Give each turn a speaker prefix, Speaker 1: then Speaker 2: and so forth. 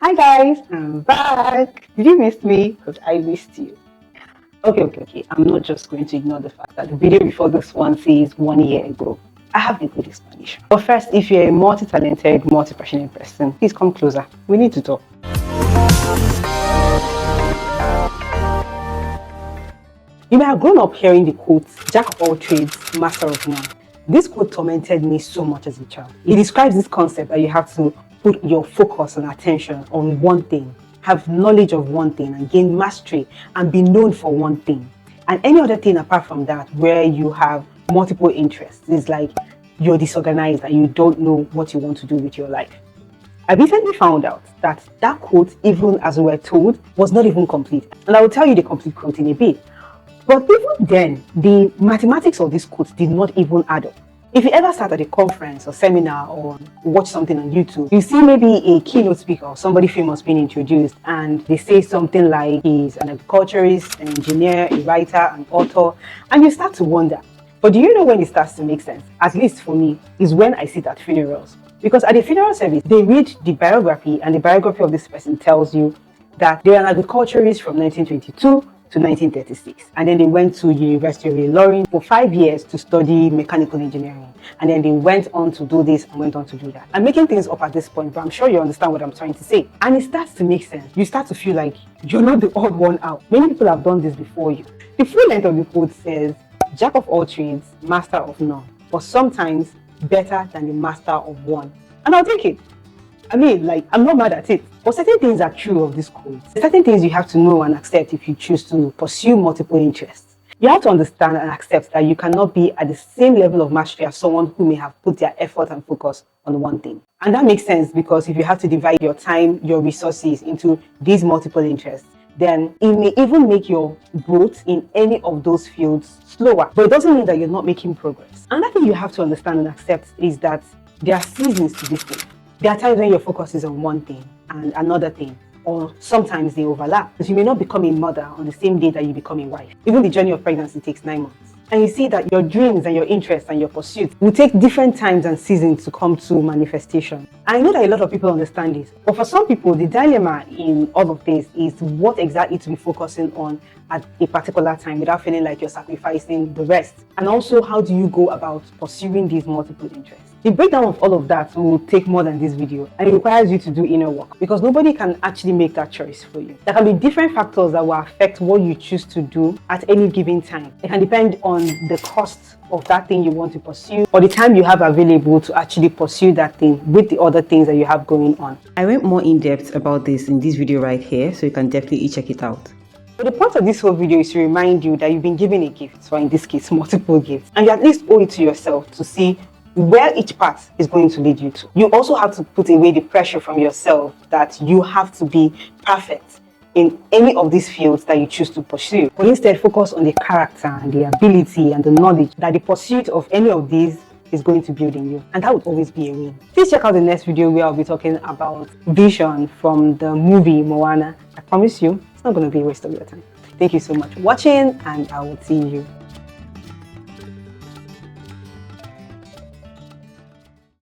Speaker 1: Hi guys, I'm back. Did you miss me? Because I missed you. Okay. I'm not just going to ignore the fact that the video before this one says 1 year ago. I have a good explanation. But first, if you're a multi-talented, multi-passionate person, please come closer. We need to talk. You may have grown up hearing the quote, "Jack of all trades, master of none." This quote tormented me so much as a child. It describes this concept that you have to put your focus and attention on one thing, have knowledge of one thing, and gain mastery and be known for one thing. And any other thing apart from that, where you have multiple interests, is like you're disorganized and you don't know what you want to do with your life. I recently found out that that quote, even as we were told, was not even complete. And I will tell you the complete quote in a bit. But even then, the mathematics of this quote did not even add up. If you ever start at a conference or seminar or watch something on YouTube, you see maybe a keynote speaker or somebody famous being introduced, and they say something like he's an agriculturist, an engineer, a writer, an author, and you start to wonder. But do you know when it starts to make sense? At least for me, is when I sit at funerals. Because at the funeral service, they read the biography, and the biography of this person tells you that they're an agriculturist from 1922 to 1936, and then they went to University of Ilorin for 5 years to study mechanical engineering, and then they went on to do this and went on to do that. I'm making things up at this point, but I'm sure you understand what I'm trying to say. And it starts to make sense. You start to feel like you're not the odd one out. Many people have done this before you. The full length of the quote says, "Jack of all trades, master of none, but sometimes better than the master of one." And I'll take it. I mean, like, I'm not mad at it. But certain things are true of this quote. Certain things you have to know and accept if you choose to pursue multiple interests. You have to understand and accept that you cannot be at the same level of mastery as someone who may have put their effort and focus on one thing. And that makes sense because if you have to divide your time, your resources into these multiple interests, then it may even make your growth in any of those fields slower. But it doesn't mean that you're not making progress. Another thing you have to understand and accept is that there are seasons to this thing. There are times when your focus is on one thing and another thing, or sometimes they overlap. Because you may not become a mother on the same day that you become a wife. Even the journey of pregnancy takes 9 months. And you see that your dreams and your interests and your pursuits will take different times and seasons to come to manifestation. I know that a lot of people understand this, but for some people, the dilemma in all of this is what exactly to be focusing on at a particular time without feeling like you're sacrificing the rest. And also, how do you go about pursuing these multiple interests? The breakdown of all of that will take more than this video, and it requires you to do inner work because nobody can actually make that choice for you. There can be different factors that will affect what you choose to do at any given time. It can depend on the cost of that thing you want to pursue or the time you have available to actually pursue that thing with the other things that you have going on. I went more in depth about this in this video right here, so you can definitely check it out. But the point of this whole video is to remind you that you've been given a gift, or in this case, multiple gifts, and you at least owe it to yourself to see where each path is going to lead you to. You also have to put away the pressure from yourself that you have to be perfect in any of these fields that you choose to pursue. But instead, focus on the character and the ability and the knowledge that the pursuit of any of these is going to build in you. And that would always be a win. Please check out the next video where I'll be talking about vision from the movie Moana. I promise you, it's not going to be a waste of your time. Thank you so much for watching, and I will see you